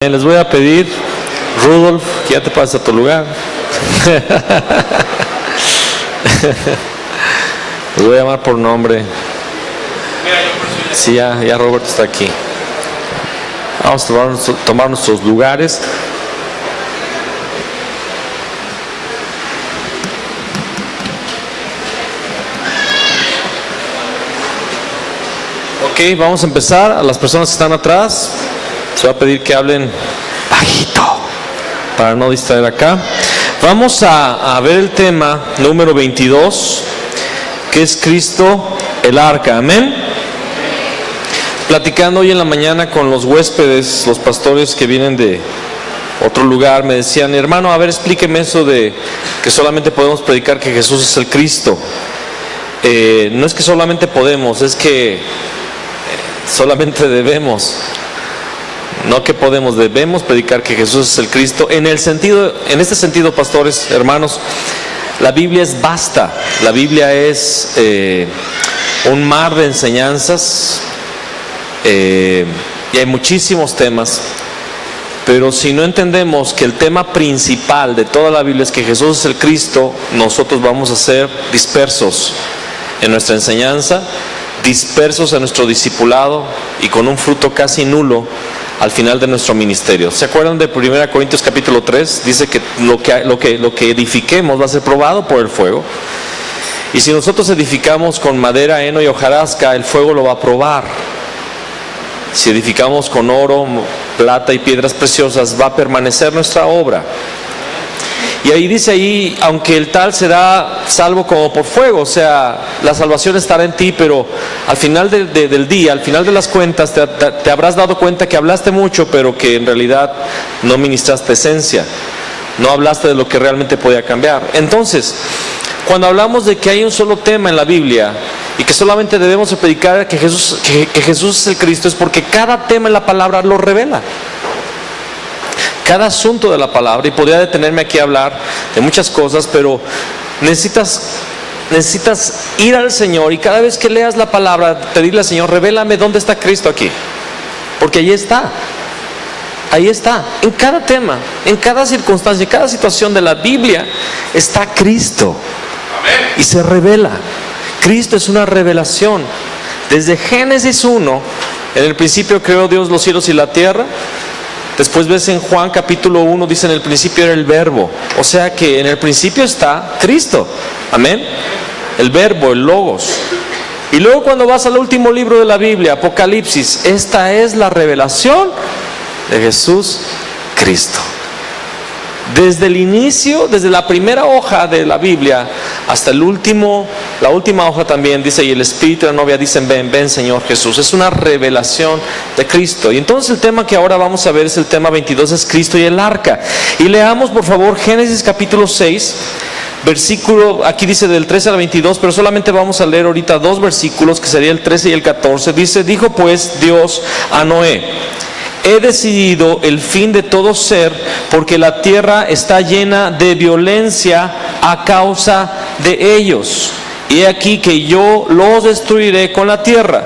Les voy a pedir, Rudolf, que ya te pases a tu lugar. Les voy a llamar por nombre. Sí, ya Roberto está aquí. Vamos a tomar nuestros lugares. Ok, vamos a empezar. A las personas que están atrás se va a pedir que hablen bajito para no distraer acá. Vamos a ver el tema número 22, que es Cristo, el arca. Amén. Platicando hoy en la mañana con los huéspedes, los pastores que vienen de otro lugar, me decían: hermano, a ver, explíqueme eso de que solamente podemos predicar que Jesús es el Cristo. No es que solamente podemos, es que solamente debemos. No que podemos, debemos predicar que Jesús es el Cristo. En este sentido, pastores, hermanos, la Biblia es vasta. La Biblia es un mar de enseñanzas, y hay muchísimos temas. Pero si no entendemos que el tema principal de toda la Biblia es que Jesús es el Cristo, nosotros vamos a ser dispersos en nuestra enseñanza, dispersos en nuestro discipulado y con un fruto casi nulo al final de nuestro ministerio. ¿Se acuerdan de 1 Corintios capítulo 3? Dice que lo que edifiquemos va a ser probado por el fuego. Y si nosotros edificamos con madera, heno y hojarasca, el fuego lo va a probar. Si edificamos con oro, plata y piedras preciosas, va a permanecer nuestra obra. Y ahí dice, aunque el tal será salvo como por fuego, o sea, la salvación estará en ti, pero al final del día, al final de las cuentas, te habrás dado cuenta que hablaste mucho, pero que en realidad no ministraste esencia, no hablaste de lo que realmente podía cambiar. Entonces, cuando hablamos de que hay un solo tema en la Biblia y que solamente debemos predicar que Jesús es el Cristo, es porque cada tema en la palabra lo revela. Cada asunto de la palabra, y podría detenerme aquí a hablar de muchas cosas, pero necesitas ir al Señor, y cada vez que leas la palabra, pedirle al Señor: revélame dónde está Cristo aquí, porque ahí está, en cada tema, en cada circunstancia, en cada situación de la Biblia está Cristo. Amén. Y se revela. Cristo es una revelación. Desde Génesis 1, en el principio creó Dios los cielos y la tierra. Después ves en Juan capítulo 1, dice: en el principio era el verbo. O sea que en el principio está Cristo. Amén. El verbo, el logos. Y luego cuando vas al último libro de la Biblia, Apocalipsis, esta es la revelación de Jesús Cristo. Desde el inicio, desde la primera hoja de la Biblia hasta la última hoja también dice: y el Espíritu y la novia dicen: ven, ven Señor Jesús. Es una revelación de Cristo. Y entonces el tema que ahora vamos a ver es el tema 22, es Cristo y el arca. Y leamos por favor Génesis capítulo 6, versículo, aquí dice del 13 al 22, pero solamente vamos a leer ahorita dos versículos, que sería el 13 y el 14. Dice: dijo pues Dios a Noé: he decidido el fin de todo ser, porque la tierra está llena de violencia a causa de ellos. Y he aquí que yo los destruiré con la tierra.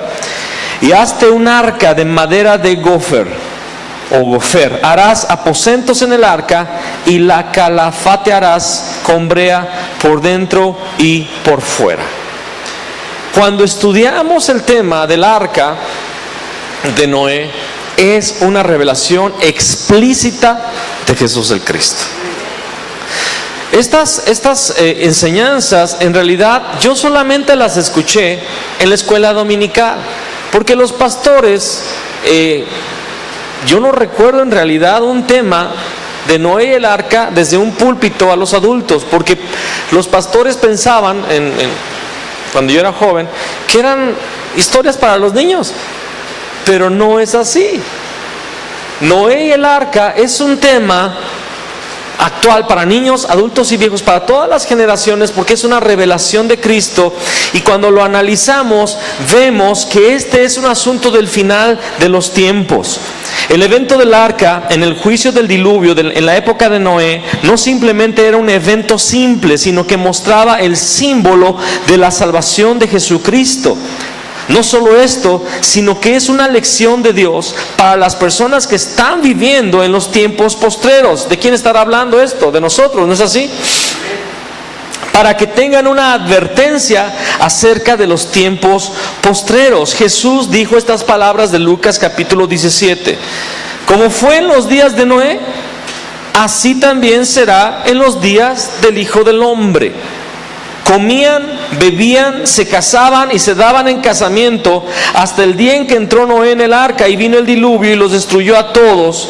Y hazte un arca de madera de gofer. Harás aposentos en el arca, y la calafatearás con brea por dentro y por fuera. Cuando estudiamos el tema del arca de Noé, es una revelación explícita de Jesús el Cristo. Estas enseñanzas, en realidad, yo solamente las escuché en la escuela dominical, porque los pastores, yo no recuerdo en realidad un tema de Noé y el arca desde un púlpito a los adultos, porque los pastores pensaban, cuando yo era joven, que eran historias para los niños. Pero no es así. Noé y el arca es un tema actual para niños, adultos y viejos, para todas las generaciones, porque es una revelación de Cristo. Y cuando lo analizamos, vemos que este es un asunto del final de los tiempos. El evento del arca en el juicio del diluvio en la época de Noé no simplemente era un evento simple, sino que mostraba el símbolo de la salvación de Jesucristo. No solo esto, sino que es una lección de Dios para las personas que están viviendo en los tiempos postreros. ¿De quién estará hablando esto? De nosotros, ¿no es así? Para que tengan una advertencia acerca de los tiempos postreros. Jesús dijo estas palabras de Lucas capítulo 17. Como fue en los días de Noé, así también será en los días del Hijo del Hombre. Comían, bebían, se casaban y se daban en casamiento hasta el día en que entró Noé en el arca y vino el diluvio y los destruyó a todos.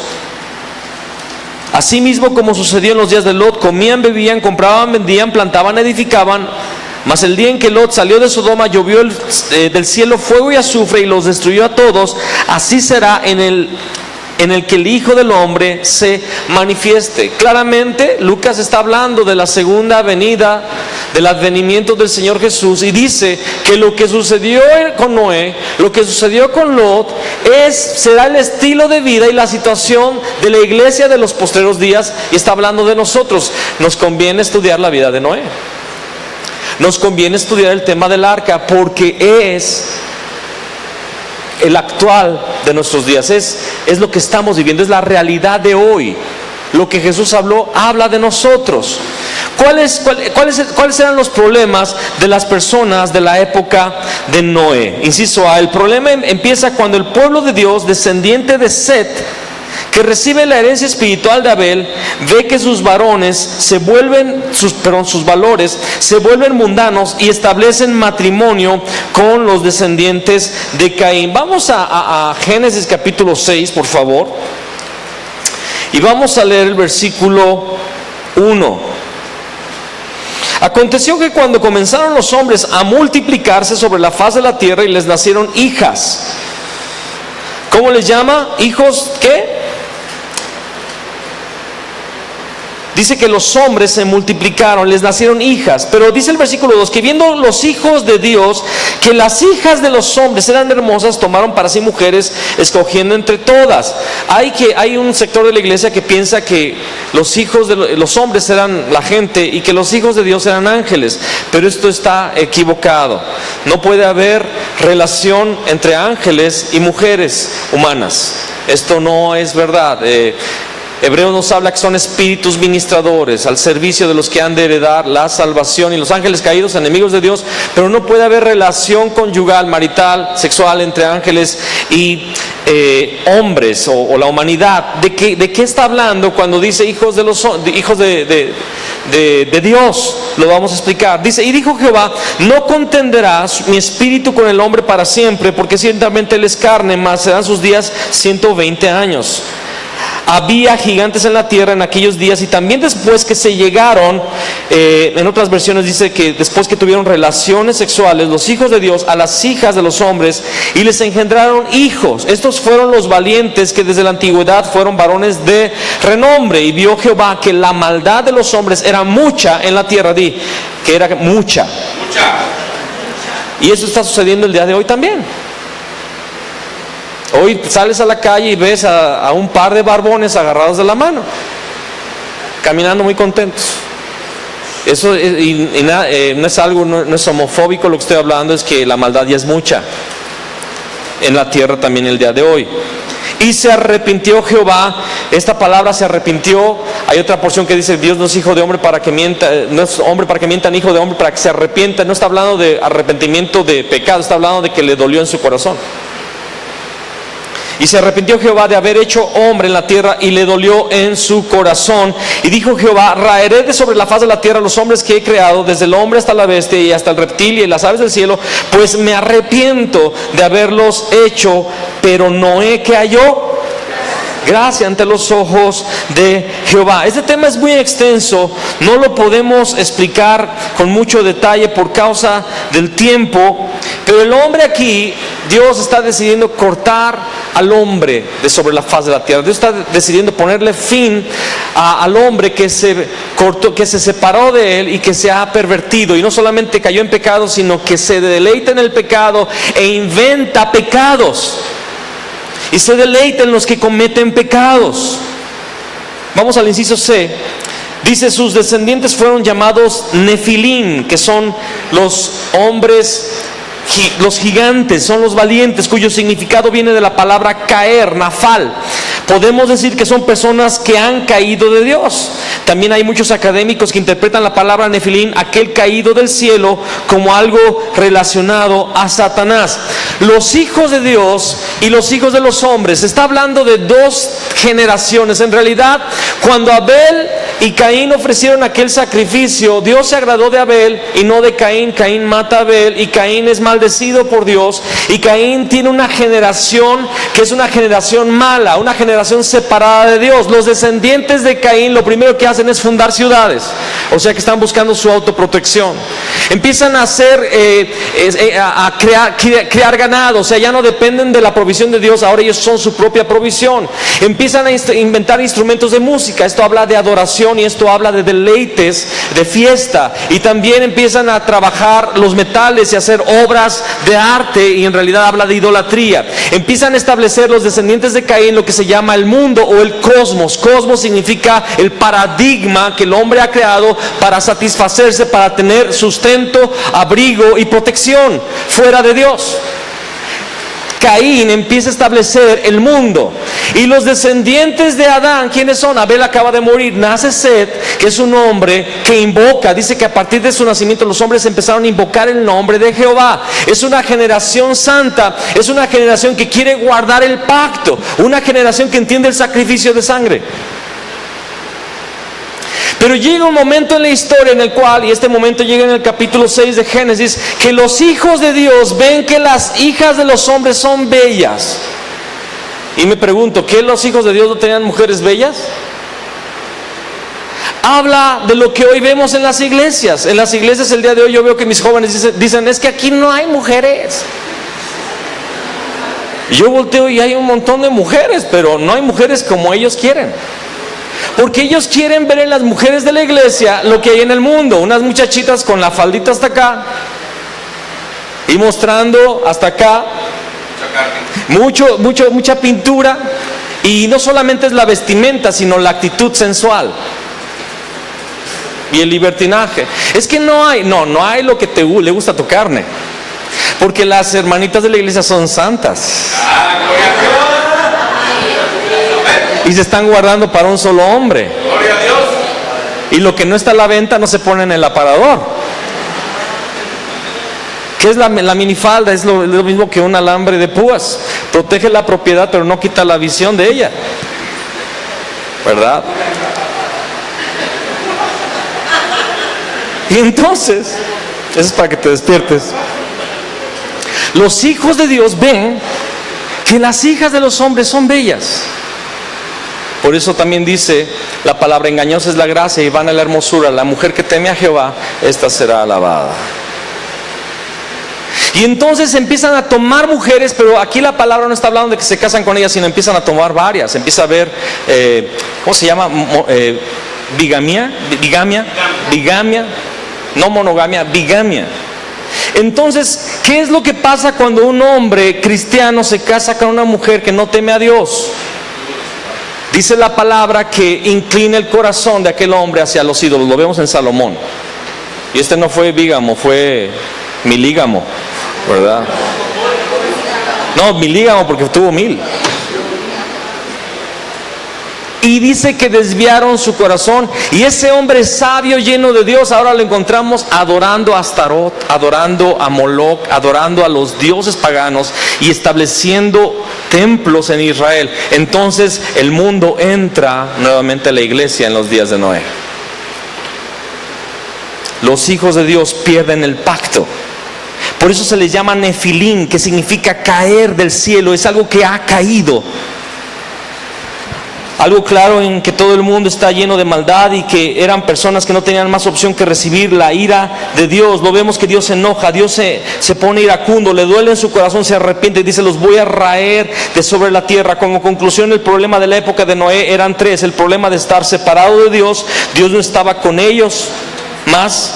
Asimismo como sucedió en los días de Lot, comían, bebían, compraban, vendían, plantaban, edificaban. Mas el día en que Lot salió de Sodoma, llovió del cielo fuego y azufre y los destruyó a todos. Así será en el que el Hijo del Hombre se manifieste. Claramente Lucas está hablando de la segunda venida, del advenimiento del Señor Jesús, y dice que lo que sucedió con Noé, lo que sucedió con Lot, será el estilo de vida y la situación de la iglesia de los postreros días, y está hablando de nosotros. Nos conviene estudiar la vida de Noé, nos conviene estudiar el tema del arca, porque es el actual de nuestros días, es lo que estamos viviendo, es la realidad de hoy. Lo que Jesús habló, habla de nosotros. ¿Cuáles eran los problemas de las personas de la época de Noé? Inciso A, el problema empieza cuando el pueblo de Dios, descendiente de Set, que recibe la herencia espiritual de Abel, ve que sus valores se vuelven mundanos y establecen matrimonio con los descendientes de Caín. Vamos a Génesis capítulo 6, por favor, y vamos a leer el versículo 1. Aconteció que cuando comenzaron los hombres a multiplicarse sobre la faz de la tierra y les nacieron hijas. ¿Cómo les llama? ¿Hijos qué? Dice que los hombres se multiplicaron, les nacieron hijas. Pero dice el versículo 2, que viendo los hijos de Dios que las hijas de los hombres eran hermosas, tomaron para sí mujeres, escogiendo entre todas. Hay un sector de la iglesia que piensa que los hijos de los hombres eran la gente y que los hijos de Dios eran ángeles. Pero esto está equivocado. No puede haber relación entre ángeles y mujeres humanas. Esto no es verdad. Hebreos nos habla que son espíritus ministradores al servicio de los que han de heredar la salvación, y los ángeles caídos, enemigos de Dios. Pero no puede haber relación conyugal, marital, sexual entre ángeles y hombres o la humanidad. ¿De qué está hablando cuando dice hijos de Dios? Lo vamos a explicar. Dice: y dijo Jehová, no contenderá mi espíritu con el hombre para siempre, porque ciertamente él es carne, mas serán sus días 120 años. Había gigantes en la tierra en aquellos días, y también después que se llegaron, en otras versiones dice que después que tuvieron relaciones sexuales los hijos de Dios a las hijas de los hombres, y les engendraron hijos. Estos fueron los valientes que desde la antigüedad fueron varones de renombre. Y vio Jehová que la maldad de los hombres era mucha en la tierra. Di que era mucha. Y eso está sucediendo el día de hoy también. Hoy sales a la calle y ves a un par de barbones agarrados de la mano, caminando muy contentos. Eso no es algo, no es homofóbico lo que estoy hablando, es que la maldad ya es mucha en la tierra también el día de hoy. Y se arrepintió Jehová. Esta palabra se arrepintió. Hay otra porción que dice: Dios no es hijo de hombre para que mienta, no es hombre para que mienta, ni hijo de hombre para que se arrepienta. No está hablando de arrepentimiento de pecado, está hablando de que le dolió en su corazón. Y se arrepintió Jehová de haber hecho hombre en la tierra, y le dolió en su corazón. Y dijo Jehová: raeré de sobre la faz de la tierra los hombres que he creado, desde el hombre hasta la bestia y hasta el reptil y las aves del cielo, pues me arrepiento de haberlos hecho. Pero Noé, ¿qué halló? Gracia ante los ojos de Jehová. Este tema es muy extenso, no lo podemos explicar con mucho detalle por causa del tiempo, pero el hombre aquí, Dios está decidiendo cortar al hombre de sobre la faz de la tierra. Dios está decidiendo ponerle fin al hombre que se cortó, que se separó de él y que se ha pervertido, y no solamente cayó en pecado, sino que se deleita en el pecado e inventa pecados. Y se deleita en los que cometen pecados. Vamos al inciso C. Dice: sus descendientes fueron llamados Nefilim, que son los hombres Los gigantes son los valientes, cuyo significado viene de la palabra caer, nafal. Podemos decir que son personas que han caído de Dios. También hay muchos académicos que interpretan la palabra nefilín, aquel caído del cielo, como algo relacionado a Satanás. Los hijos de Dios y los hijos de los hombres, se está hablando de dos generaciones. En realidad, cuando Abel y Caín ofrecieron aquel sacrificio, Dios se agradó de Abel y no de Caín. Caín mata a Abel y Caín es maldecido por Dios, y Caín tiene una generación que es una generación mala, una generación separada de Dios. Los descendientes de Caín lo primero que hacen es fundar ciudades, o sea que están buscando su autoprotección. Empiezan a hacer crear ganado, o sea, ya no dependen de la provisión de Dios, ahora ellos son su propia provisión. Empiezan a inventar instrumentos de música, esto habla de adoración y esto habla de deleites, de fiesta, y también empiezan a trabajar los metales y hacer obras de arte, y en realidad habla de idolatría. Empiezan a establecer los descendientes de Caín lo que se llama el mundo o el cosmos. Cosmos significa el paradigma que el hombre ha creado para satisfacerse, para tener sustento, abrigo y protección fuera de Dios. Caín empieza a establecer el mundo, y los descendientes de Adán, ¿quiénes son? Abel acaba de morir, nace Set, que es un hombre que invoca, dice que a partir de su nacimiento los hombres empezaron a invocar el nombre de Jehová. Es una generación santa, es una generación que quiere guardar el pacto, una generación que entiende el sacrificio de sangre. Pero llega un momento en la historia en el cual, y este momento llega en el capítulo 6 de Génesis, que los hijos de Dios ven que las hijas de los hombres son bellas. Y me pregunto, ¿qué los hijos de Dios no tenían mujeres bellas? Habla de lo que hoy vemos en las iglesias. En las iglesias el día de hoy yo veo que mis jóvenes dicen, es que aquí no hay mujeres. Y yo volteo y hay un montón de mujeres, pero no hay mujeres como ellos quieren. Porque ellos quieren ver en las mujeres de la iglesia lo que hay en el mundo, unas muchachitas con la faldita hasta acá y mostrando hasta acá mucha pintura, y no solamente es la vestimenta, sino la actitud sensual y el libertinaje. Es que no hay lo que le gusta a tu carne, porque las hermanitas de la iglesia son santas y se están guardando para un solo hombre. Gloria a Dios. Y lo que no está a la venta no se pone en el aparador. ¿Qué es la minifalda? Es lo mismo que un alambre de púas. Protege la propiedad, pero no quita la visión de ella, ¿verdad? Y entonces, eso es para que te despiertes. Los hijos de Dios ven que las hijas de los hombres son bellas. Por eso también dice la palabra, engañosa es la gracia y vana la hermosura. La mujer que teme a Jehová, esta será alabada. Y entonces empiezan a tomar mujeres, pero aquí la palabra no está hablando de que se casan con ellas, sino empiezan a tomar varias. Empieza a haber, ¿cómo se llama? Bigamia, no monogamia, bigamia. Entonces, ¿qué es lo que pasa cuando un hombre cristiano se casa con una mujer que no teme a Dios? Dice la palabra que inclina el corazón de aquel hombre hacia los ídolos. Lo vemos en Salomón. Y este no fue bígamo, fue milígamo, ¿verdad? No, milígamo porque tuvo 1000. Y dice que desviaron su corazón. Y ese hombre sabio, lleno de Dios, ahora lo encontramos adorando a Astarot, adorando a Moloch, adorando a los dioses paganos y estableciendo templos en Israel. Entonces el mundo entra nuevamente a la iglesia en los días de Noé. Los hijos de Dios pierden el pacto. Por eso se les llama nefilín, que significa caer del cielo. Es algo que ha caído. Algo claro en que todo el mundo está lleno de maldad y que eran personas que no tenían más opción que recibir la ira de Dios. Lo vemos que Dios se enoja, Dios se pone iracundo, le duele en su corazón, se arrepiente y dice, los voy a raer de sobre la tierra. Como conclusión, el problema de la época de Noé eran 3. El problema de estar separado de Dios, Dios no estaba con ellos más.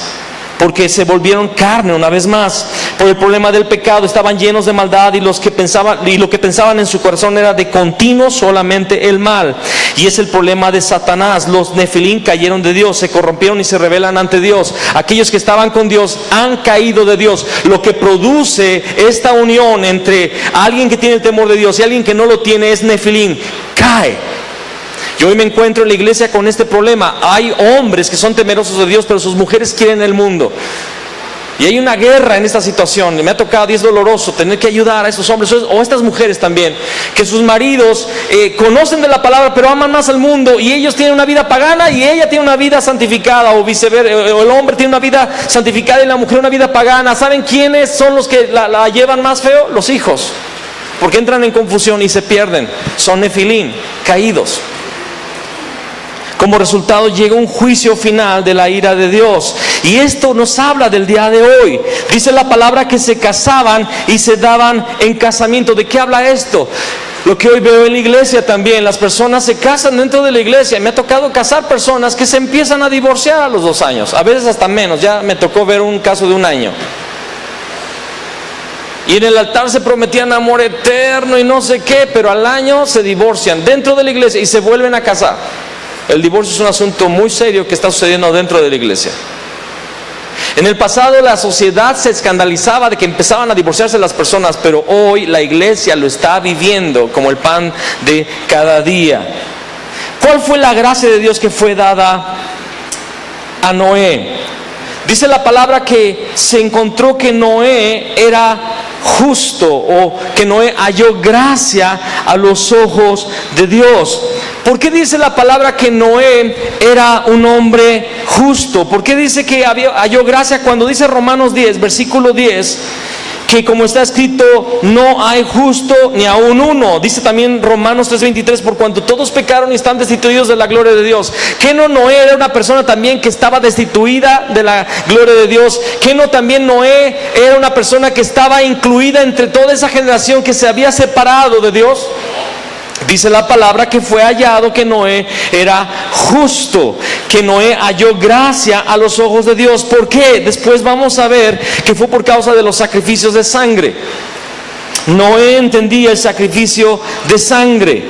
porque se volvieron carne una vez más. Por el problema del pecado estaban llenos de maldad y lo que pensaban en su corazón era de continuo solamente el mal. Y es el problema de Satanás. Los Nefilim cayeron de Dios, se corrompieron y se rebelan ante Dios. Aquellos que estaban con Dios han caído de Dios. Lo que produce esta unión entre alguien que tiene el temor de Dios y alguien que no lo tiene es Nefilim. Cae. Yo hoy me encuentro en la iglesia con este problema. Hay hombres que son temerosos de Dios, pero sus mujeres quieren el mundo. Y hay una guerra en esta situación. Me ha tocado, y es doloroso, tener que ayudar a estos hombres o a estas mujeres también, que sus maridos conocen de la palabra, pero aman más al mundo, y ellos tienen una vida pagana y ella tiene una vida santificada, o viceversa, o el hombre tiene una vida santificada y la mujer una vida pagana. ¿Saben quiénes son los que la llevan más feo? Los hijos, porque entran en confusión y se pierden. Son Nefilim, caídos. Como resultado llega un juicio final de la ira de Dios. Y esto nos habla del día de hoy. Dice la palabra que se casaban y se daban en casamiento. ¿De qué habla esto? Lo que hoy veo en la iglesia también. Las personas se casan dentro de la iglesia. Me ha tocado casar personas que se empiezan a divorciar a los 2 años. A veces hasta menos. Ya me tocó ver un caso de 1 año. Y en el altar se prometían amor eterno y no sé qué, pero al año se divorcian dentro de la iglesia y se vuelven a casar. El divorcio es un asunto muy serio que está sucediendo dentro de la iglesia. En el pasado la sociedad se escandalizaba de que empezaban a divorciarse las personas, pero hoy la iglesia lo está viviendo como el pan de cada día. ¿Cuál fue la gracia de Dios que fue dada a Noé? Dice la palabra que se encontró que Noé era justo, o que Noé halló gracia a los ojos de Dios. ¿Por qué dice la palabra que Noé era un hombre justo? ¿Por qué dice que halló gracia cuando dice Romanos 10, versículo 10? Que como está escrito, no hay justo ni aun uno. Dice también Romanos 3:23, por cuanto todos pecaron y están destituidos de la gloria de Dios. ¿Que no Noé era una persona también que estaba destituida de la gloria de Dios? ¿Que no también Noé era una persona que estaba incluida entre toda esa generación que se había separado de Dios? Dice la palabra que fue hallado que Noé era justo, que Noé halló gracia a los ojos de Dios. ¿Por qué? Después vamos a ver que fue por causa de los sacrificios de sangre. Noé entendía el sacrificio de sangre.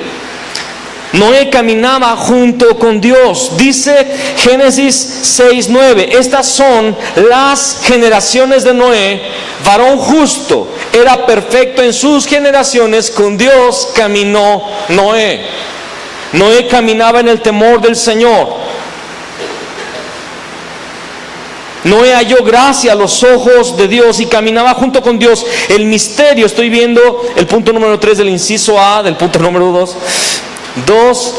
Noé caminaba junto con Dios. Dice Génesis 6:9, estas son las generaciones de Noé, varón justo, era perfecto en sus generaciones, con Dios caminó Noé. Noé caminaba en el temor del Señor. Noé halló gracia a los ojos de Dios y caminaba junto con Dios. El misterio, estoy viendo el punto número 3 del inciso A, del punto número 2,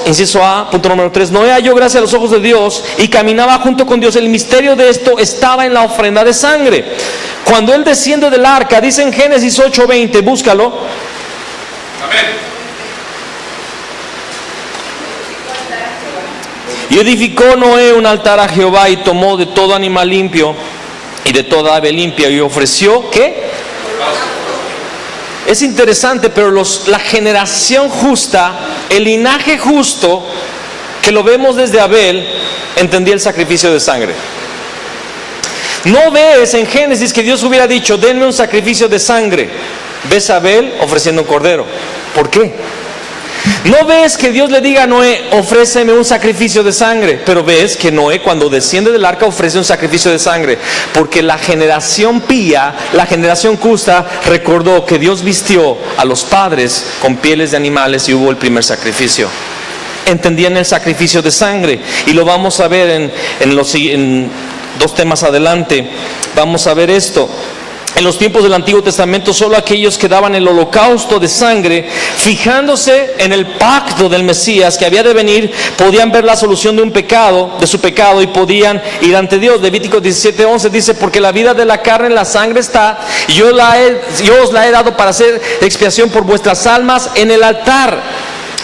inciso A, punto número 3. Noé halló gracia a los ojos de Dios y caminaba junto con Dios. El misterio de esto estaba en la ofrenda de sangre. Cuando él desciende del arca, dice en Génesis 8:20, búscalo. Amén. Y edificó Noé un altar a Jehová y tomó de todo animal limpio y de toda ave limpia y ofreció, ¿qué? Es interesante, pero la generación justa, el linaje justo, que lo vemos desde Abel, entendía el sacrificio de sangre. No ves en Génesis que Dios hubiera dicho, denme un sacrificio de sangre. Ves a Abel ofreciendo un cordero. ¿Por qué? No ves que Dios le diga a Noé, ofréceme un sacrificio de sangre, pero ves que Noé cuando desciende del arca ofrece un sacrificio de sangre, porque la generación pía, la generación justa recordó que Dios vistió a los padres con pieles de animales y hubo el primer sacrificio. Entendían el sacrificio de sangre, y lo vamos a ver en 2 temas adelante. Vamos a ver esto. En los tiempos del Antiguo Testamento, solo aquellos que daban el holocausto de sangre, fijándose en el pacto del Mesías que había de venir, podían ver la solución de su pecado y podían ir ante Dios. Levítico 17:11 dice, porque la vida de la carne en la sangre está, y yo os la he dado para hacer expiación por vuestras almas en el altar,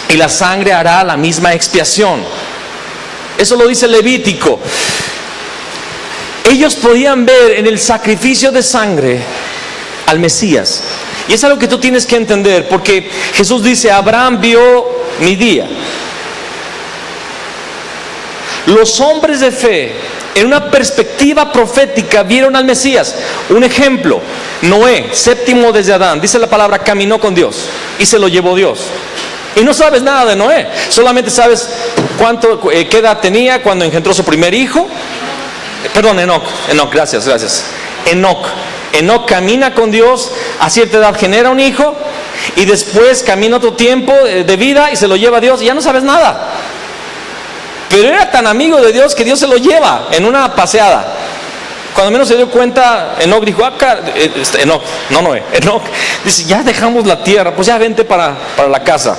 y la sangre hará la misma expiación. Eso lo dice Levítico. Ellos podían ver en el sacrificio de sangre al Mesías. Y es algo que tú tienes que entender, porque Jesús dice, Abraham vio mi día. Los hombres de fe, en una perspectiva perspectiva profética vieron al Mesías. Un ejemplo, Noé, séptimo desde Adán, dice la palabra, caminó con Dios y se lo llevó Dios. Y no sabes nada de Noé, solamente sabes qué edad tenía cuando engendró su primer hijo. Perdón, Enoc, gracias. Enoc camina con Dios, a cierta edad genera un hijo y después camina otro tiempo de vida y se lo lleva a Dios y ya no sabes nada. Pero era tan amigo de Dios que Dios se lo lleva en una paseada. Cuando menos se dio cuenta, Enoc dijo, Enoc dice, ya dejamos la tierra, pues ya vente para la casa.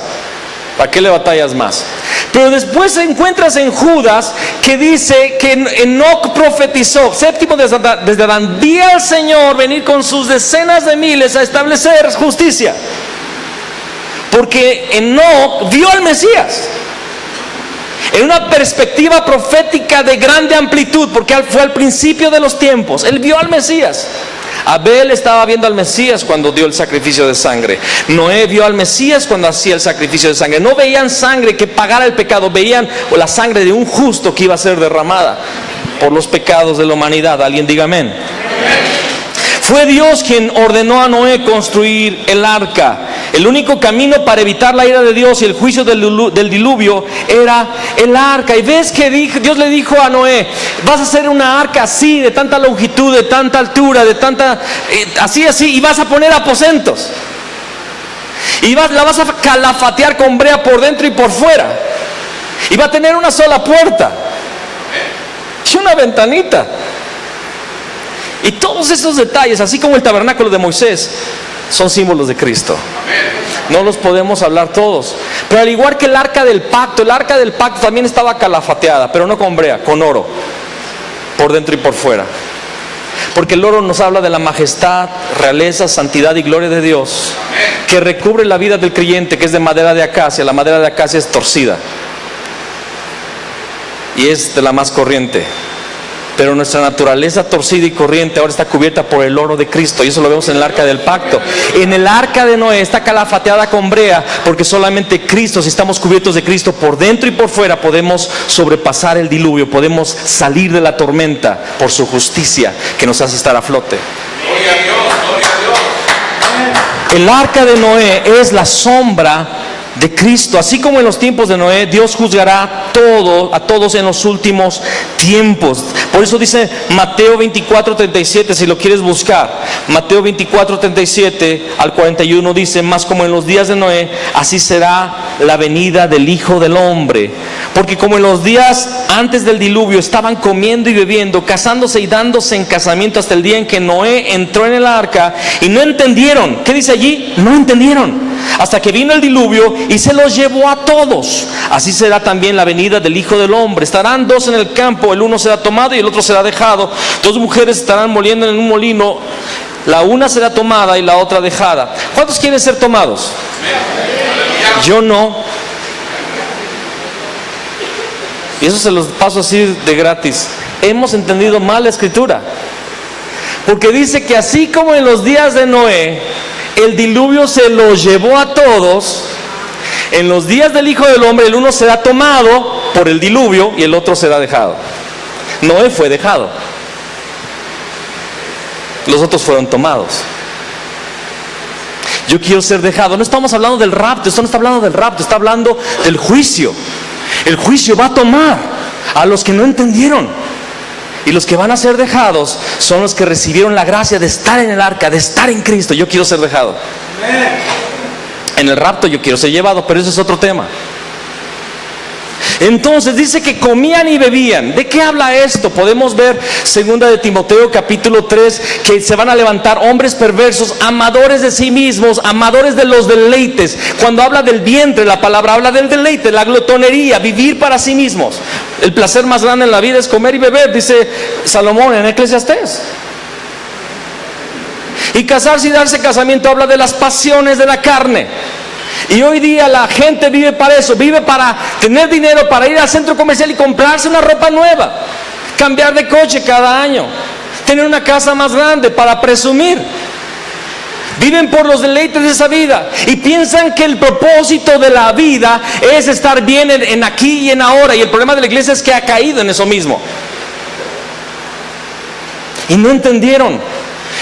¿Para qué le batallas más? Pero después encuentras en Judas que dice que Enoc profetizó, séptimo desde Adán, vi al Señor venir con sus decenas de miles a establecer justicia. Porque Enoc vio al Mesías en una perspectiva profética de grande amplitud, porque fue al principio de los tiempos. Él vio al Mesías. Abel estaba viendo al Mesías cuando dio el sacrificio de sangre. Noé vio al Mesías cuando hacía el sacrificio de sangre. No veían sangre que pagara el pecado, veían la sangre de un justo que iba a ser derramada por los pecados de la humanidad. Alguien diga amén. Fue Dios quien ordenó a Noé construir el arca. El único camino para evitar la ira de Dios y el juicio del diluvio era el arca. Y ves que Dios le dijo a Noé, vas a hacer una arca así, de tanta longitud, de tanta altura, de tanta, así, y vas a poner aposentos. Y la vas a calafatear con brea por dentro y por fuera. Y va a tener una sola puerta y una ventanita. Y todos esos detalles, así como el tabernáculo de Moisés, son símbolos de Cristo. No los podemos hablar todos. Pero al igual que el arca del pacto también estaba calafateada, pero no con brea, con oro, por dentro y por fuera. Porque el oro nos habla de la majestad, realeza, santidad y gloria de Dios, que recubre la vida del creyente, que es de madera de acacia. La madera de acacia es torcida y es de la más corriente. Pero nuestra naturaleza torcida y corriente ahora está cubierta por el oro de Cristo. Y eso lo vemos en el arca del pacto. En el arca de Noé está calafateada con brea, porque solamente Cristo, si estamos cubiertos de Cristo por dentro y por fuera, podemos sobrepasar el diluvio, podemos salir de la tormenta por su justicia que nos hace estar a flote. Gloria a Dios, gloria a Dios. El arca de Noé es la sombra de Cristo. Así como en los tiempos de Noé, Dios juzgará a todos en los últimos tiempos. Por eso dice Mateo 24:37, si lo quieres buscar. Mateo 24:37 al 41 dice, mas como en los días de Noé, así será la venida del Hijo del Hombre. Porque como en los días antes del diluvio estaban comiendo y bebiendo, casándose y dándose en casamiento hasta el día en que Noé entró en el arca, y no entendieron. ¿Qué dice allí? No entendieron. Hasta que vino el diluvio y se los llevó a todos. Así será también la venida del Hijo del Hombre. Estarán dos en el campo, el uno será tomado y el otro será dejado. Dos mujeres estarán moliendo en un molino, la una será tomada y la otra dejada. ¿Cuántos quieren ser tomados? Yo no. Y eso se los paso así de gratis. Hemos entendido mal la Escritura, porque dice que así como en los días de Noé el diluvio se los llevó a todos, en los días del Hijo del Hombre el uno será tomado por el diluvio y el otro será dejado. Noé fue dejado, los otros fueron tomados. Yo quiero ser dejado. No estamos hablando del rapto, esto no está hablando del rapto, está hablando del juicio. El juicio va a tomar a los que no entendieron. Y los que van a ser dejados son los que recibieron la gracia de estar en el arca, de estar en Cristo. Yo quiero ser dejado. En el rapto yo quiero ser llevado, pero ese es otro tema. Entonces dice que comían y bebían. ¿De qué habla esto? Podemos ver 2 de Timoteo capítulo 3, que se van a levantar hombres perversos, amadores de sí mismos, amadores de los deleites. Cuando habla del vientre, la palabra habla del deleite, la glotonería, vivir para sí mismos. El placer más grande en la vida es comer y beber, dice Salomón en Eclesiastés. Y casarse y darse casamiento habla de las pasiones de la carne. Y hoy día la gente vive para eso, vive para tener dinero, para ir al centro comercial y comprarse una ropa nueva, cambiar de coche cada año, tener una casa más grande para presumir. Viven por los deleites de esa vida y piensan que el propósito de la vida es estar bien en aquí y en ahora. Y el problema de la iglesia es que ha caído en eso mismo. y no entendieron.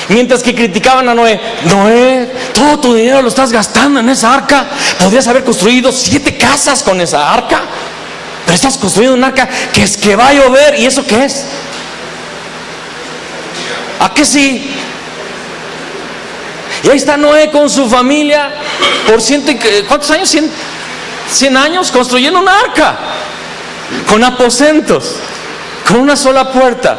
Mientras que criticaban a Noé: Noé, todo tu dinero lo estás gastando en esa arca. Podrías haber construido 7 casas con esa arca, pero estás construyendo una arca que va a llover. ¿Y eso qué es? ¿A qué sí? Y ahí está Noé con su familia por ¿cuántos años? 100 años construyendo una arca, con aposentos, con una sola puerta.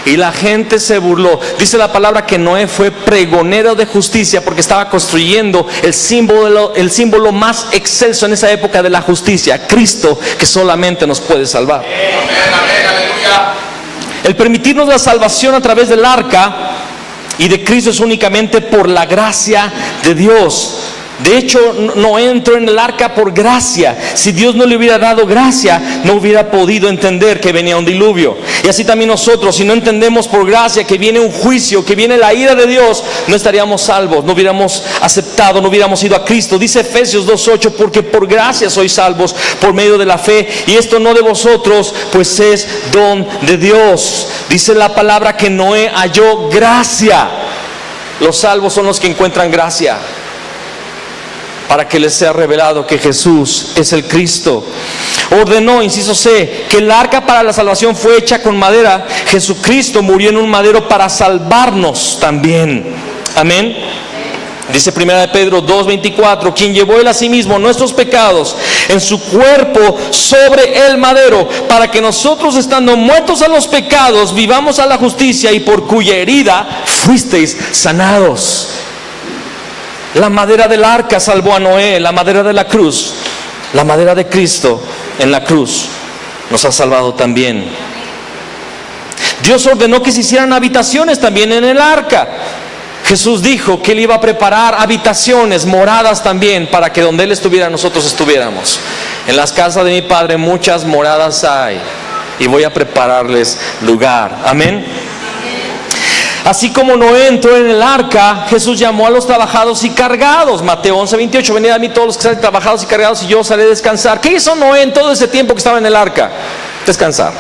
Y la gente se burló. Dice la palabra que Noé fue pregonero de justicia, porque estaba construyendo el símbolo más excelso en esa época de la justicia, Cristo, que solamente nos puede salvar. Amén, aleluya. El permitirnos la salvación a través del arca y de Cristo es únicamente por la gracia de Dios. De hecho, no entró en el arca por gracia. Si Dios no le hubiera dado gracia, no hubiera podido entender que venía un diluvio. Y así también nosotros, si no entendemos por gracia que viene un juicio, que viene la ira de Dios, no estaríamos salvos, no hubiéramos aceptado, no hubiéramos ido a Cristo. Dice Efesios 2:8: porque por gracia sois salvos por medio de la fe, y esto no de vosotros, pues es don de Dios. Dice la palabra que Noé halló gracia. Los salvos son los que encuentran gracia, para que les sea revelado que Jesús es el Cristo. Ordenó, inciso C, que el arca para la salvación fue hecha con madera. Jesucristo murió en un madero para salvarnos también. Amén. Dice 1 Pedro 2:24: quien llevó él a sí mismo nuestros pecados en su cuerpo sobre el madero, para que nosotros, estando muertos a los pecados, vivamos a la justicia, y por cuya herida fuisteis sanados. La madera del arca salvó a Noé. La madera de la cruz, la madera de Cristo en la cruz, nos ha salvado también. Dios ordenó que se hicieran habitaciones también en el arca. Jesús dijo que Él iba a preparar habitaciones, moradas también, para que donde Él estuviera, nosotros estuviéramos. En las casas de mi Padre muchas moradas hay, y voy a prepararles lugar. Amén. Así como Noé entró en el arca, Jesús llamó a los trabajados y cargados. Mateo 11:28: venid a mí todos los que están trabajados y cargados, y yo os haré descansar. ¿Qué hizo Noé en todo ese tiempo que estaba en el arca? Descansar.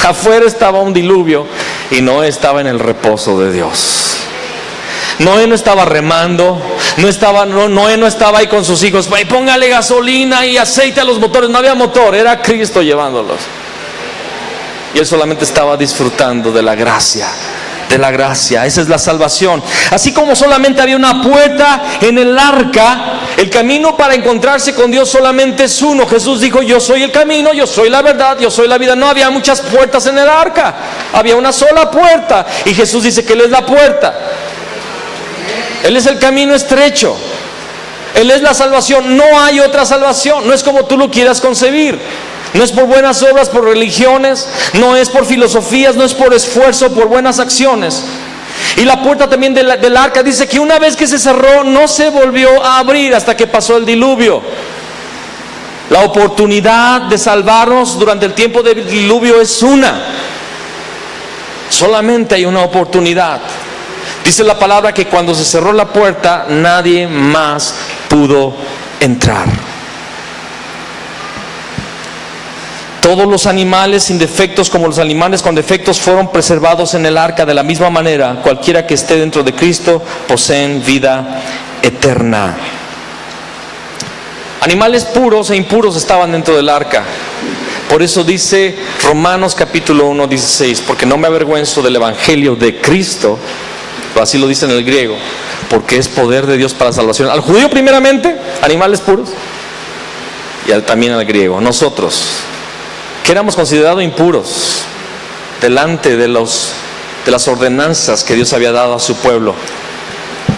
Afuera estaba un diluvio y Noé estaba en el reposo de Dios. Noé no estaba remando, Noé no estaba ahí con sus hijos: póngale gasolina y aceite a los motores. No había motor, era Cristo llevándolos. Y él solamente estaba disfrutando de la gracia. De la gracia, esa es la salvación. Así como solamente había una puerta en el arca, el camino para encontrarse con Dios solamente es uno. Jesús dijo: yo soy el camino, yo soy la verdad, yo soy la vida. No había muchas puertas en el arca, había una sola puerta, y Jesús dice que Él es la puerta. Él es el camino estrecho, Él es la salvación. No hay otra salvación, no es como tú lo quieras concebir. No es por buenas obras, por religiones, no es por filosofías, no es por esfuerzo, por buenas acciones. Y la puerta también del arca dice que una vez que se cerró, no se volvió a abrir hasta que pasó el diluvio. La oportunidad de salvarnos durante el tiempo del diluvio es una. Solamente hay una oportunidad. Dice la palabra que cuando se cerró la puerta, nadie más pudo entrar. Todos los animales sin defectos como los animales con defectos fueron preservados en el arca. De la misma manera, cualquiera que esté dentro de Cristo poseen vida eterna. Animales puros e impuros estaban dentro del arca. Por eso dice Romanos capítulo 1:16: porque no me avergüenzo del evangelio de Cristo, así lo dice en el griego, porque es poder de Dios para salvación al judío primeramente, animales puros, y también al griego. Nosotros, que éramos considerados impuros delante de las ordenanzas que Dios había dado a su pueblo,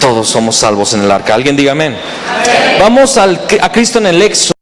todos somos salvos en el arca. Alguien diga amén. Amén. Vamos a Cristo en el Éxodo.